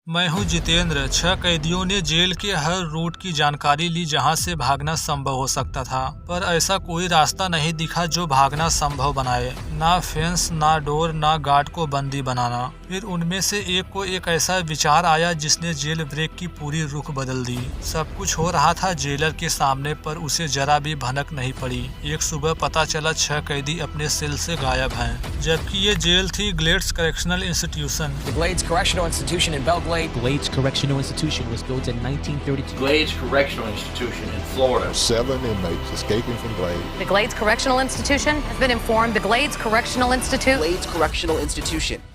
मैं हूं जितेंद्र। 6 कैदियों ने जेल के हर रूट की जानकारी ली जहां से भागना संभव हो सकता था, पर ऐसा कोई रास्ता नहीं दिखा जो भागना संभव बनाए। ना फेंस, ना डोर, ना गार्ड को बंदी बनाना। फिर उनमें से एक को एक ऐसा विचार आया जिसने जेल ब्रेक की पूरी रुख बदल दी। सब कुछ हो रहा था जेलर के सामने, पर उसे जरा भी भनक नहीं पड़ी। एक सुबह पता चला 6 कैदी अपने सेल से गायब हैं, जबकि ये जेल थी glades correctional institution. The Glades Correctional Institution in Belle Glade. Glades Correctional Institution was built in 1932. Glades Correctional Institution in Florida. 7 inmates escaping from Glades. The Glades Correctional Institution has been informed. The Glades Correctional Institute. Glades Correctional Institution.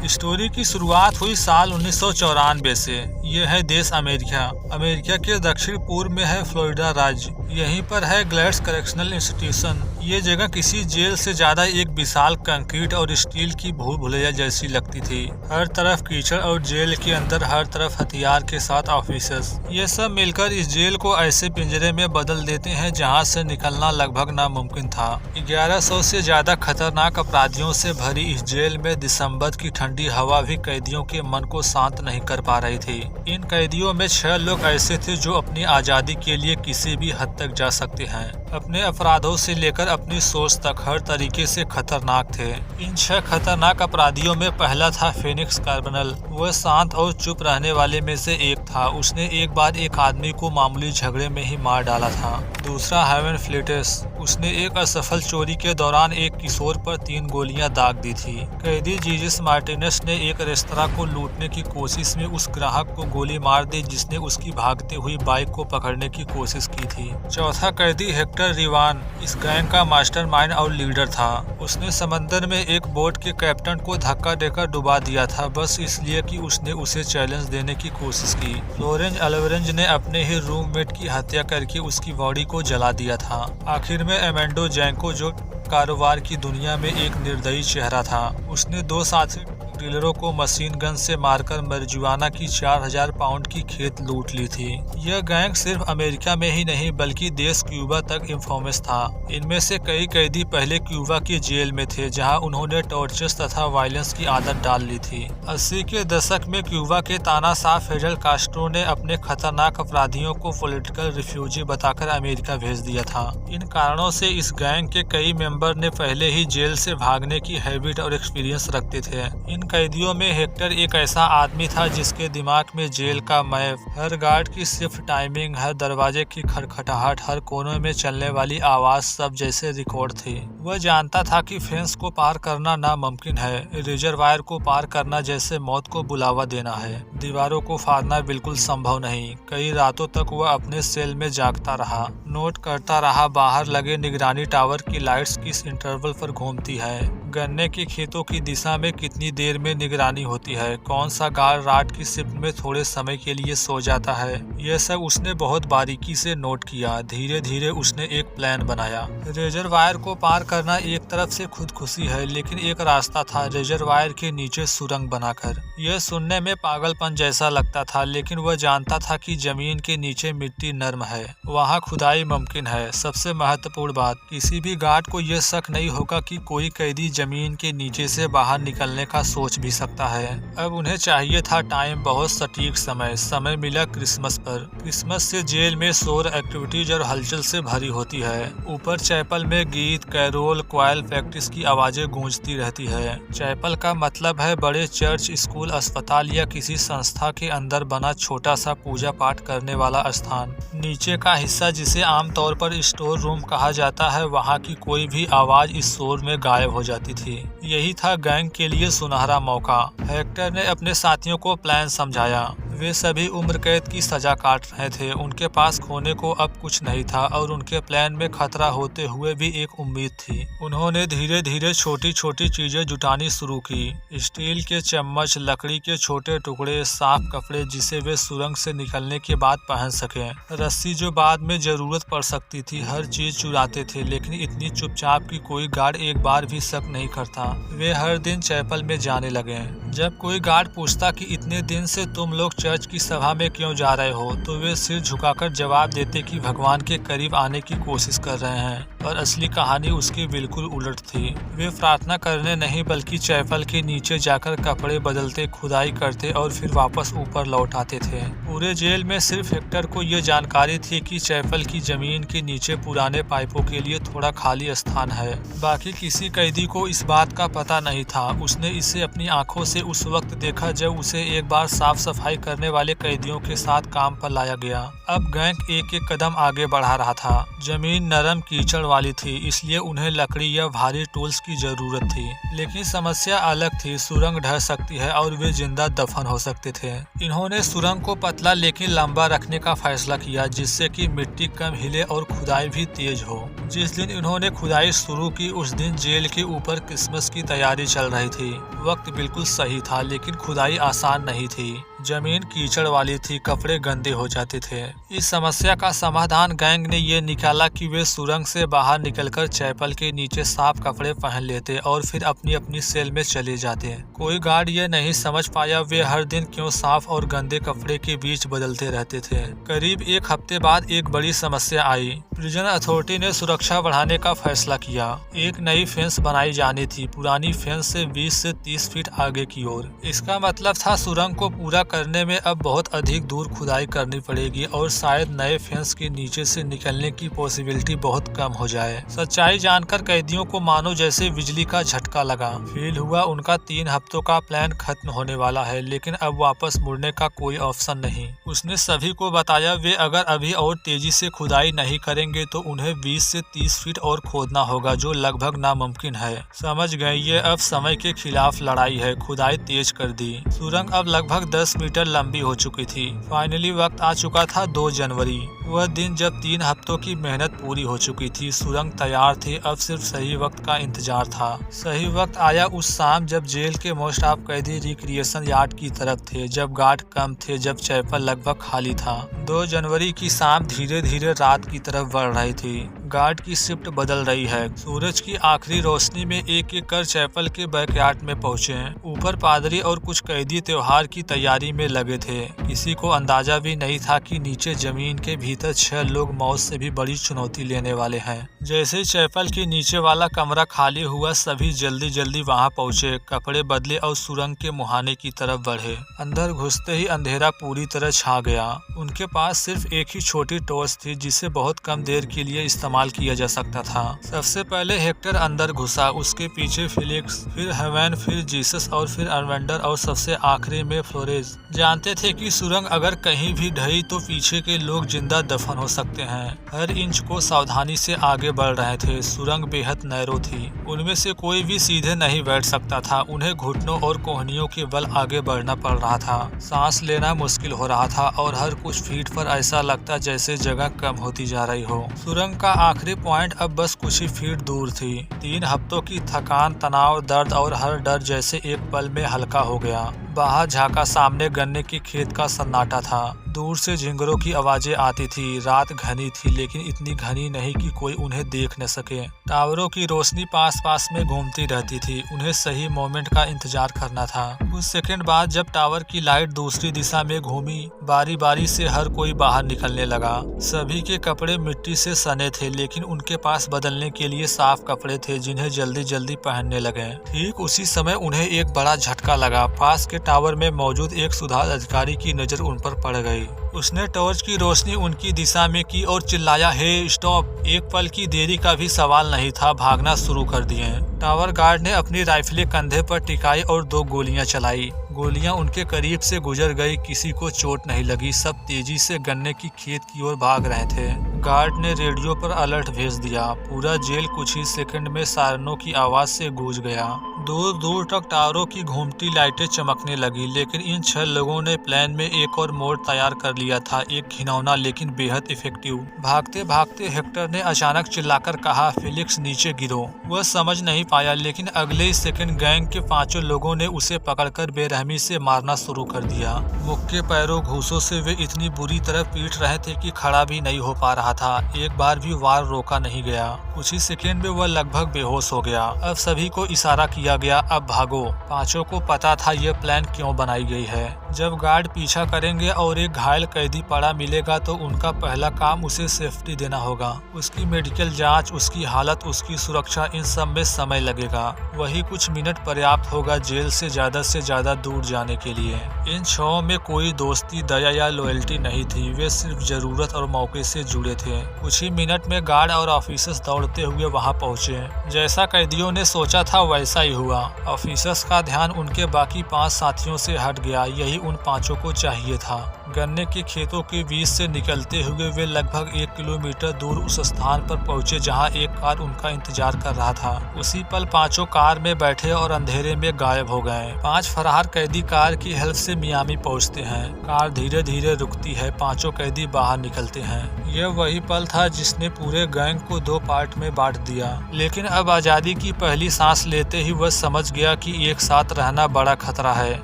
Story की शुरुआत हुई साल 1994 से। यह है देश America. America के दक्षिण पूर्व में है फ्लोरिडा राज्य। यहीं पर है ग्लेड्स करेक्शनल इंस्टीट्यूशन। ये जगह किसी जेल से ज्यादा एक विशाल कंक्रीट और स्टील की भूल भुलैया जैसी लगती थी। हर तरफ कीचड़ और जेल के अंदर हर तरफ हथियार के साथ ऑफिसर्स। ये सब मिलकर इस जेल को ऐसे पिंजरे में बदल देते हैं जहां से निकलना लगभग नामुमकिन था। 1100 से ज्यादा खतरनाक अपराधियों से भरी इस जेल में दिसंबर की ठंडी हवा भी कैदियों के मन को शांत नहीं कर पा रही थी। इन कैदियों में 6 लोग ऐसे थे जो अपनी आजादी के लिए किसी भी हद तक जा सकते हैं। अपने अपराधों से लेकर अपनी सोच तक हर तरीके से खतरनाक थे। इन 6 खतरनाक अपराधियों में पहला था फेनिक्स कार्बनल। वह शांत और चुप रहने वाले में से एक था। उसने एक बार एक आदमी को मामूली झगड़े में ही मार डाला था। दूसरा हेवन फ्लिटेस। उसने एक असफल चोरी के दौरान एक किशोर पर 3 गोलियां दाग दी थी। कैदी जीजस मार्टिनेस ने एक रेस्तरां को लूटने की कोशिश में उस ग्राहक को गोली मार दी जिसने उसकी भागते हुई बाइक को पकड़ने की कोशिश की थी। चौथा कैदी हेक्टर रिवान इस गैंग का मास्टरमाइंड और लीडर था। उसने समंदर में एक बोट के कैप्टन को धक्का देकर डुबा दिया था, बस इसलिए कि उसने उसे चैलेंज देने की कोशिश की। फ्लोरेंस अल्वारेज ने अपने ही रूममेट की हत्या करके उसकी बॉडी को जला दिया था। आखिर में एमेंडो जैंको, जो कारोबार की दुनिया में एक निर्दयी चेहरा था, उसने 2 साथी डीलरों को मशीन गन से मारकर marijuana की 4000 पाउंड की खेत लूट ली थी। यह गैंग सिर्फ अमेरिका में ही नहीं बल्कि देश क्यूबा तक इंफेमस था। इनमें से कई कैदी पहले क्यूबा की जेल में थे जहां उन्होंने टॉर्चर्स तथा वायलेंस की आदत डाल ली थी। 80 के दशक में क्यूबा के तानाशाह फिडेल कास्ट्रो ने अपने खतरनाक अपराधियों को पॉलिटिकल रिफ्यूजी बताकर अमेरिका भेज दिया था। इन कारणों से इस गैंग के कई मेंबर ने पहले ही जेल से भागने की हैबिट और एक्सपीरियंस रखते थे। इन कैदियों में हेक्टर एक ऐसा आदमी था जिसके दिमाग में जेल का मैप, हर गार्ड की शिफ्ट टाइमिंग, हर दरवाजे की खटखटाहट, हर कोने में चलने वाली आवाज सब जैसे रिकॉर्ड थी। वह जानता था कि फेंस को पार करना नामुमकिन है, रिजर्वायर को पार करना जैसे मौत को बुलावा देना है, दीवारों को फाड़ना बिल्कुल संभव नहीं। कई रातों तक वह अपने सेल में जागता रहा, नोट करता रहा बाहर लगे निगरानी टावर की लाइट्स किस इंटरवल पर घूमती है, गन्ने के खेतों की दिशा में कितनी देर में निगरानी होती है, कौन सा गार्ड रात की शिफ्ट में थोड़े समय के लिए सो जाता है। यह सब उसने बहुत बारीकी से नोट किया। धीरे धीरे उसने एक प्लान बनाया। रिजर्वायर को पार करना एक तरफ से खुदकुशी है, लेकिन एक रास्ता था रिजर्वायर के नीचे सुरंग बनाकर। यह सुनने में पागलपन जैसा लगता था, लेकिन वह जानता था कि जमीन के नीचे मिट्टी नर्म है, वहाँ खुदाई मुमकिन है। सबसे महत्वपूर्ण बात, किसी भी गार्ड को यह शक नहीं होगा कि कोई कैदी जमीन के नीचे से बाहर निकलने का सोच भी सकता है। अब उन्हें चाहिए था टाइम, बहुत सटीक समय मिला क्रिसमस पर। क्रिसमस से जेल में शोर, एक्टिविटीज और हलचल से भरी होती है। ऊपर चैपल में गीत, कैरोल, क्वायल प्रैक्टिस की आवाजें गूंजती रहती है। चैपल का मतलब है बड़े चर्च, स्कूल, अस्पताल या किसी संस्था के अंदर बना छोटा सा पूजा पाठ करने वाला स्थान। नीचे का हिस्सा, जिसे आमतौर पर स्टोर रूम कहा जाता है, वहाँ की कोई भी आवाज इस शोर में गायब हो जाती थी। यही था गैंग के लिए सुनहरा मौका। हेक्टर ने अपने साथियों को प्लान समझाया। वे सभी उम्र कैद की सजा काट रहे थे। उनके पास खोने को अब कुछ नहीं था और उनके प्लान में खतरा होते हुए भी एक उम्मीद थी। उन्होंने धीरे धीरे छोटी छोटी चीजें जुटानी शुरू की। स्टील के चम्मच, लकड़ी के छोटे टुकड़े, साफ कपड़े जिसे वे सुरंग से निकलने के बाद पहन सकें, रस्सी जो बाद में जरूरत पड़ सकती थी। हर चीज चुराते थे, लेकिन इतनी चुपचाप कि कोई गार्ड एक बार भी शक नहीं करता। वे हर दिन चैपल में जाने लगे। जब कोई गार्ड पूछता कि इतने दिन से तुम लोग चर्च की सभा में क्यों जा रहे हो, तो वे सिर झुकाकर जवाब देते कि भगवान के करीब आने की कोशिश कर रहे हैं। पर असली कहानी उसकी बिल्कुल उलट थी। वे प्रार्थना करने नहीं बल्कि चैपल के नीचे जाकर कपड़े बदलते, खुदाई करते और फिर वापस ऊपर लौट आते थे। पूरे जेल में सिर्फ हेक्टर को यह जानकारी थी कि चैपल की जमीन के नीचे पुराने पाइपों के लिए थोड़ा खाली स्थान है। बाकी किसी कैदी को इस बात का पता नहीं था। उसने इसे अपनी आंखों से उस वक्त देखा जब उसे एक बार साफ सफाई करने वाले कैदियों के साथ काम पर लाया गया। अब गैंग एक एक कदम आगे बढ़ा रहा था। जमीन नरम कीचड़ वाली थी, इसलिए उन्हें लकड़ी या भारी टूल्स की जरूरत थी। लेकिन समस्या अलग थी। सुरंग ढह सकती है और वे जिंदा दफन हो सकते थे। इन्होंने सुरंग को पतला लेकिन लंबा रखने का फैसला किया, जिससे कि मिट्टी कम हिले और खुदाई भी तेज हो। जिस दिन इन्होंने खुदाई शुरू की उस दिन जेल के ऊपर क्रिसमस की तैयारी चल रही थी। वक्त बिल्कुल सही था, लेकिन खुदाई आसान नहीं थी। जमीन कीचड़ वाली थी, कपड़े गंदे हो जाते थे। इस समस्या का समाधान गैंग ने ये निकाला कि वे सुरंग से बाहर निकलकर चैपल के नीचे साफ कपड़े पहन लेते और फिर अपनी अपनी सेल में चले जाते। कोई गार्ड ये नहीं समझ पाया वे हर दिन क्यों साफ और गंदे कपड़े के बीच बदलते रहते थे। करीब एक हफ्ते बाद एक बड़ी समस्या आई। प्रिजन अथॉरिटी ने सुरक्षा बढ़ाने का फैसला किया। एक नई फेंस बनाई जानी थी, पुरानी फेंस से 20 से 30 फीट आगे की ओर। इसका मतलब था सुरंग को पूरा करने में अब बहुत अधिक दूर खुदाई करनी पड़ेगी और शायद नए फेंस के नीचे से निकलने की पॉसिबिलिटी बहुत कम हो जाए। सच्चाई जानकर कैदियों को मानो जैसे बिजली का झटका लगा। फील हुआ उनका 3 हफ्तों का प्लान खत्म होने वाला है, लेकिन अब वापस मुड़ने का कोई ऑप्शन नहीं। उसने सभी को बताया वे अगर अभी और तेजी से खुदाई नहीं करेंगे तो उन्हें 20 से 30 फीट और खोदना होगा, जो लगभग नामुमकिन है। समझ गए ये अब समय के खिलाफ लड़ाई है। खुदाई तेज कर दी। सुरंग अब लगभग 10 मीटर लंबी हो चुकी थी। फाइनली वक्त आ चुका था 2 जनवरी, वह दिन जब 3 हफ्तों की मेहनत पूरी हो चुकी थी। सुरंग तैयार थी, अब सिर्फ सही वक्त का इंतजार था। सही वक्त आया उस शाम जब जेल के मोस्ट ऑफ कैदी रिक्रिएशन यार्ड की तरफ थे, जब गार्ड कम थे, जब चैपल लगभग खाली था। 2 जनवरी की शाम धीरे धीरे रात की तरफ बढ़ रही थी। गार्ड की शिफ्ट बदल रही है। सूरज की आखिरी रोशनी में एक एक कर चैपल के बैकयार्ड में पहुंचे। ऊपर पादरी और कुछ कैदी त्योहार की तैयारी में लगे थे। किसी को अंदाजा भी नहीं था कि नीचे जमीन के भीतर 6 लोग मौत से भी बड़ी चुनौती लेने वाले हैं। जैसे चैपल के नीचे वाला कमरा खाली हुआ, सभी जल्दी जल्दी वहां पहुंचे, कपड़े बदले और सुरंग के मुहाने की तरफ बढ़े। अंदर घुसते ही अंधेरा पूरी तरह छा गया। उनके पास सिर्फ एक ही छोटी टॉर्च थी, जिसे बहुत कम देर के लिए इस्तेमाल किया जा सकता था। सबसे पहले हेक्टर अंदर घुसा, उसके पीछे फिलिक्स, फिर हेवन, फिर जीसस और फिर अरवेंडर और सबसे आखिरी में फ्लोरेज। जानते थे कि सुरंग अगर कहीं भी ढही तो पीछे के लोग जिंदा दफन हो सकते हैं। हर इंच को सावधानी से आगे बढ़ रहे थे। सुरंग बेहद नैरो थी, उनमें से कोई भी सीधे नहीं बैठ सकता था। उन्हें घुटनों और कोहनियों के बल आगे बढ़ना पड़ रहा था। सांस लेना मुश्किल हो रहा था और हर कुछ फीट पर ऐसा लगता जैसे जगह कम होती जा रही हो। सुरंग का आखिरी पॉइंट अब बस कुछ ही फीट दूर थी। 3 हफ्तों की थकान, तनाव, दर्द और हर डर जैसे एक पल में हल्का हो गया। बाहर झांका, सामने गन्ने के खेत का सन्नाटा था। दूर से झिंगरों की आवाजें आती थी। रात घनी थी, लेकिन इतनी घनी नहीं कि कोई उन्हें देख न सके। टावरों की रोशनी पास पास में घूमती रहती थी। उन्हें सही मोमेंट का इंतजार करना था। कुछ सेकंड बाद जब टावर की लाइट दूसरी दिशा में घूमी, बारी बारी से हर कोई बाहर निकलने लगा। सभी के कपड़े मिट्टी से सने थे, लेकिन उनके पास बदलने के लिए साफ कपड़े थे, जिन्हें जल्दी जल्दी पहनने लगे। ठीक उसी समय उन्हें एक बड़ा झटका लगा। पास के टावर में मौजूद एक सुधार अधिकारी की नजर उन पर पड़ गई। उसने टॉर्च की रोशनी उनकी दिशा में की और चिल्लाया, हे स्टॉप। एक पल की देरी का भी सवाल नहीं था, भागना शुरू कर दिए। टावर गार्ड ने अपनी राइफलें कंधे पर टिकाई और 2 गोलियां चलाई। गोलियां उनके करीब से गुजर गई, किसी को चोट नहीं लगी। सब तेजी से गन्ने की खेत की ओर भाग रहे थे। गार्ड ने रेडियो पर अलर्ट भेज दिया। पूरा जेल कुछ ही सेकंड में सायरनों की आवाज से गूंज गया। दूर दूर तक टावरों की घूमती लाइटें चमकने लगी, लेकिन इन 6 लोगों ने प्लान में एक और मोड़ तैयार कर लिया था, एक घिनौना लेकिन बेहद इफेक्टिव। भागते भागते हेक्टर ने अचानक चिल्लाकर कहा, फिलिक्स नीचे गिरो। वह समझ नहीं पाया, लेकिन अगले ही सेकंड गैंग के 5 लोगों ने उसे पकड़कर बेरहमी से मारना शुरू कर दिया। मुक्के पैरों घूसों से वे इतनी बुरी तरह पीट रहे थे कि खड़ा भी नहीं हो पा रहा था। एक बार भी वार रोका नहीं गया। कुछ ही सेकंड में वह लगभग बेहोश हो गया। अब सभी को इशारा किया दिया गया, अब भागो। पांचों को पता था ये प्लान क्यों बनाई गई है। जब गार्ड पीछा करेंगे और एक घायल कैदी पड़ा मिलेगा तो उनका पहला काम उसे सेफ्टी देना होगा। उसकी मेडिकल जांच, उसकी हालत, उसकी सुरक्षा, इन सब में समय लगेगा। वही कुछ मिनट पर्याप्त होगा जेल से ज्यादा दूर जाने के लिए। इन छहों में कोई दोस्ती, दया या लॉयल्टी नहीं थी। वे सिर्फ जरूरत और मौके से जुड़े थे। कुछ ही मिनट में गार्ड और ऑफिसर्स दौड़ते हुए वहां पहुंचे। जैसा कैदियों ने सोचा था वैसा ही हुआ। ऑफिसर्स का ध्यान उनके बाकी 5 साथियों से हट गया। यही उन पांचों को चाहिए था। गन्ने के खेतों के बीच से निकलते हुए वे लगभग 1 किलोमीटर दूर उस स्थान पर पहुंचे जहां एक कार उनका इंतजार कर रहा था। उसी पल पांचों कार में बैठे और अंधेरे में गायब हो गए। 5 फरार कैदी कार की हेल्प से मियामी पहुंचते हैं। कार धीरे धीरे रुकती है। पांचों कैदी बाहर निकलते हैं। यह वही पल था जिसने पूरे गैंग को 2 पार्ट में बांट दिया। लेकिन अब आजादी की पहली सांस लेते ही वह समझ गया कि एक साथ रहना बड़ा खतरा है।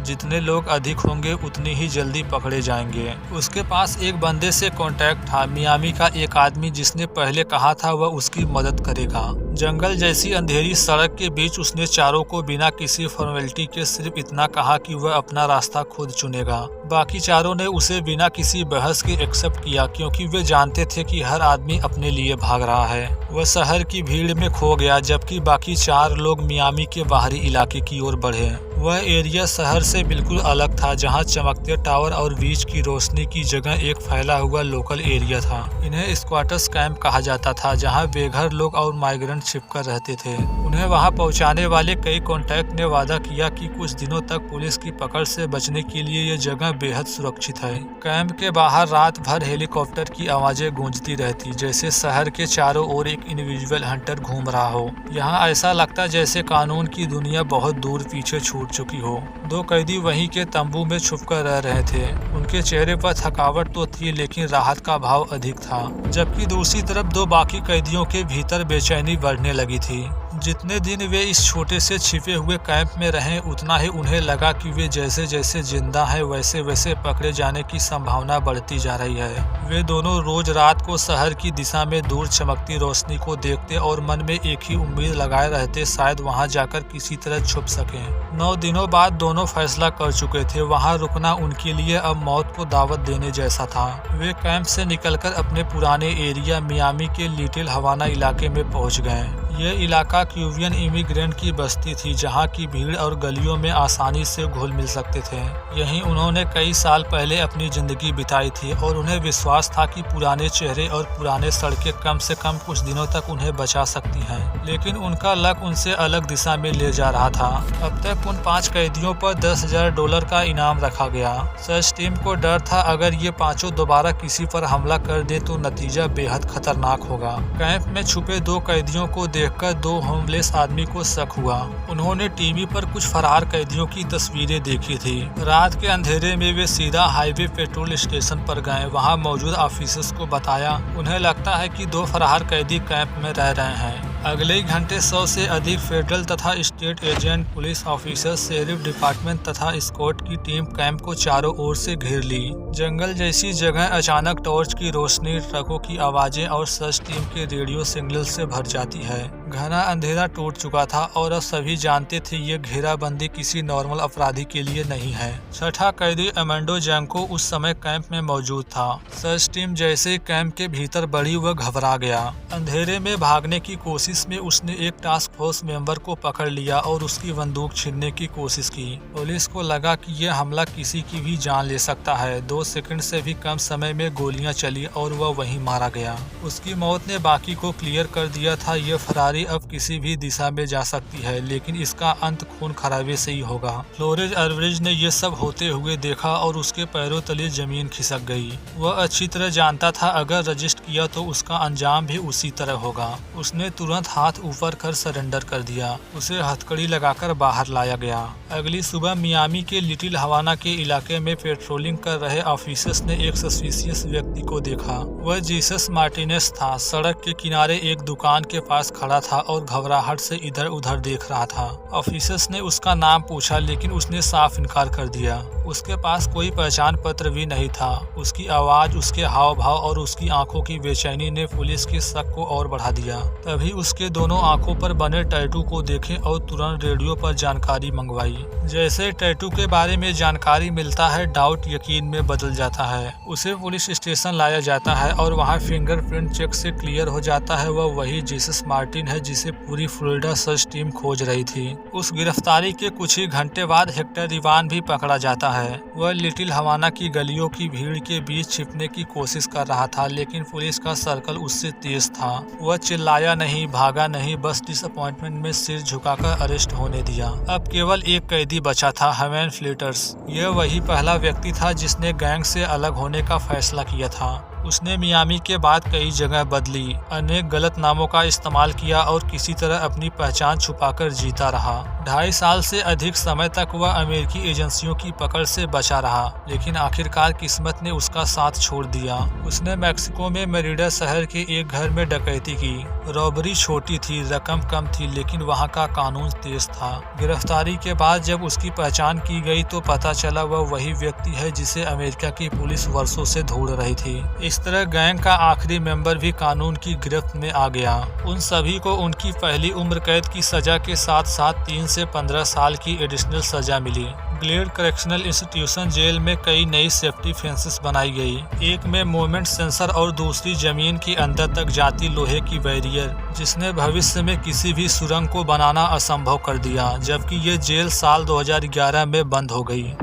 जितने लोग अधिक होंगे उतनी ही जल्दी पकड़े जाएंगे। उसके पास एक बंदे से कांटेक्ट था, मियामी का एक आदमी जिसने पहले कहा था वह उसकी मदद करेगा। जंगल जैसी अंधेरी सड़क के बीच उसने चारों को बिना किसी फॉर्मेलिटी के सिर्फ इतना कहा कि वह अपना रास्ता खुद चुनेगा। बाकी चारों ने उसे बिना किसी बहस के एक्सेप्ट किया क्योंकि वे जानते थे कि हर आदमी अपने लिए भाग रहा है। वह शहर की भीड़ में खो गया जबकि बाकी 4 लोग मियामी के बाहरी इलाके की ओर बढ़े। वह एरिया शहर से बिल्कुल अलग था जहां चमकते टावर और बीच की रोशनी की जगह एक फैला हुआ लोकल एरिया था। इन्हें स्क्वाटर्स कैंप कहा जाता था जहां बेघर लोग और माइग्रेंट छिपकर रहते थे। उन्हें वहां पहुंचाने वाले कई कॉन्टैक्ट ने वादा किया कि कुछ दिनों तक पुलिस की पकड़ से बचने के लिए ये जगह बेहद सुरक्षित है। कैंप के बाहर रात भर हेलीकॉप्टर की आवाजें गूंजती रहती जैसे शहर के चारों ओर एक इंडिविजुअल हंटर घूम रहा हो। यहाँ ऐसा लगता जैसे कानून की दुनिया बहुत दूर पीछे छूट चुकी हो। 2 कैदी वहीं के तंबू में छुपकर रह रहे थे। उनके चेहरे पर थकावट तो थी लेकिन राहत का भाव अधिक था। जबकि दूसरी तरफ 2 बाकी कैदियों के भीतर बेचैनी बढ़ने लगी थी। जितने दिन वे इस छोटे से छिपे हुए कैंप में रहे उतना ही उन्हें लगा कि वे जैसे जैसे जिंदा हैं वैसे वैसे पकड़े जाने की संभावना बढ़ती जा रही है। वे दोनों रोज रात को शहर की दिशा में दूर चमकती रोशनी को देखते और मन में एक ही उम्मीद लगाए रहते शायद वहां जाकर किसी तरह छुप सकें। 9 दिनों बाद दोनों फैसला कर चुके थे। वहां रुकना उनके लिए अब मौत को दावत देने जैसा था। वे कैंप से निकलकर अपने पुराने एरिया मियामी के लिटिल हवाना इलाके में पहुंच गए। यह इलाका क्यूबियन इमिग्रेंट की बस्ती थी जहां की भीड़ और गलियों में आसानी से घुल मिल सकते थे। यहीं उन्होंने कई साल पहले अपनी जिंदगी बिताई थी और उन्हें विश्वास था कि पुराने चेहरे और पुराने सड़कें कम से कम कुछ दिनों तक उन्हें बचा सकती हैं। लेकिन उनका लक उनसे अलग दिशा में ले जा रहा था। अब तक उन 5 कैदियों पर $10,000 का इनाम रखा गया। सर्च टीम को डर था अगर ये पांचों दोबारा किसी पर हमला कर दे तो नतीजा बेहद खतरनाक होगा। कैंप में छुपे 2 कैदियों को देखकर 2 होमलेस आदमी को शक हुआ। उन्होंने टीवी पर कुछ फरार कैदियों की तस्वीरें देखी थी। रात के अंधेरे में वे सीधा हाईवे पेट्रोल स्टेशन पर गए। वहां मौजूद ऑफिसर्स को बताया उन्हें लगता है कि 2 फरार कैदी कैंप में रह रहे हैं। अगले ही घंटे 100 से अधिक फेडरल तथा state agent, police officer, sheriff department तथा स्कॉट की टीम कैंप को चारों ओर से घेर ली। जंगल जैसी जगह अचानक टॉर्च की रोशनी, ट्रकों की आवाजें और सर्च टीम के रेडियो सिग्नल से भर जाती है। घना अंधेरा टूट चुका था और अब सभी जानते थे ये घेराबंदी किसी नॉर्मल अपराधी के लिए नहीं है। 6ठा कैदी अमेंडो जैंको उस समय कैंप में मौजूद था। सर्च टीम जैसे ही कैंप के भीतर बढ़ी वह घबरा गया। अंधेरे में भागने की कोशिश में उसने एक टास्क फोर्स मेंबर को पकड़ लिया और उसकी बंदूक छीनने की कोशिश की। पुलिस को लगा कि यह हमला किसी की भी जान ले सकता है। 2 सेकंड से भी कम समय में गोलियां चली और वह वहीं मारा गया। उसकी मौत ने बाकी को क्लियर कर दिया था यह फरारी अब किसी भी दिशा में जा सकती है लेकिन इसका अंत खून खराबे से ही होगा। फ्लोरेज अर्वरिज ने यह सब होते हुए देखा और उसके पैरों तले जमीन खिसक गई। वह अच्छी तरह जानता था अगर रजिस्ट किया तो उसका अंजाम भी उसी तरह होगा। उसने तुरंत हाथ ऊपर कर सरेंडर कर दिया। उसे हथकड़ी लगाकर बाहर लाया गया। अगली सुबह मियामी के लिटिल हवाना के इलाके में पेट्रोलिंग कर रहे ऑफिसर्स ने एक सस्पिशियस व्यक्ति को देखा। वह जीसस मार्टिनेस था। सड़क के किनारे एक दुकान के पास खड़ा था और घबराहट से इधर उधर देख रहा था। ऑफिसर्स ने उसका नाम पूछा लेकिन उसने साफ इनकार कर दिया। उसके पास कोई पहचान पत्र भी नहीं था। उसकी आवाज, उसके हाव भाव और उसकी आंखों की बेचैनी ने पुलिस के शक को और बढ़ा दिया। तभी उसके दोनों आंखों पर बने टैटू को देखे और तुरंत रेडियो पर जानकारी मंगवाई। जैसे टैटू के बारे में जानकारी मिलता है, डाउट यकीन में बदल जाता है। उसे पुलिस स्टेशन लाया जाता है और वहाँ फिंगरप्रिंट चेक से क्लियर हो जाता है वह वही जीसस मार्टिन है जिसे पूरी फ्लोरिडा सर्च टीम खोज रही थी। उस गिरफ्तारी के कुछ ही घंटे बाद हेक्टर इवान भी पकड़ा जाता है। वह लिटिल हवाना की गलियों की भीड़ के बीच छिपने की कोशिश कर रहा था, लेकिन पुलिस का सर्कल उससे तेज था। वह चिल्लाया नहीं, भागा नहीं, बस डिसअपॉइंटमेंट में सिर झुकाकर अरेस्ट होने दिया। अब केवल एक कैदी बचा था, हेवन फ्लिटर्स। यह वही पहला व्यक्ति था जिसने गैंग से अलग होने का फैसला किया था। उसने मियामी के बाद कई जगह बदली, अनेक गलत नामों का इस्तेमाल किया और किसी तरह अपनी पहचान छुपाकर जीता रहा। 2.5 साल से अधिक समय तक वह अमेरिकी एजेंसियों की पकड़ से बचा रहा, लेकिन आखिरकार किस्मत ने उसका साथ छोड़ दिया। उसने मैक्सिको में मेरिडा शहर के एक घर में डकैती की। रॉबरी छोटी थी, रकम कम थी, लेकिन वहाँ का कानून तेज था। गिरफ्तारी के बाद जब उसकी पहचान की गई तो पता चला वह वही व्यक्ति है जिसे अमेरिका की पुलिस वर्षों से ढूंढ रही थी। इस तरह गैंग का आखिरी मेंबर भी कानून की गिरफ्त में आ गया। उन सभी को उनकी पहली उम्र कैद की सजा के साथ साथ 3 से 15 साल की एडिशनल सजा मिली। ग्लेड करेक्शनल इंस्टीट्यूशन जेल में कई नई सेफ्टी फेंसेस बनाई गई। एक में मूवमेंट सेंसर और दूसरी जमीन के अंदर तक जाती लोहे की बैरियर, जिसने भविष्य में किसी भी सुरंग को बनाना असंभव कर दिया। जबकि ये जेल साल 2011 में बंद हो गई।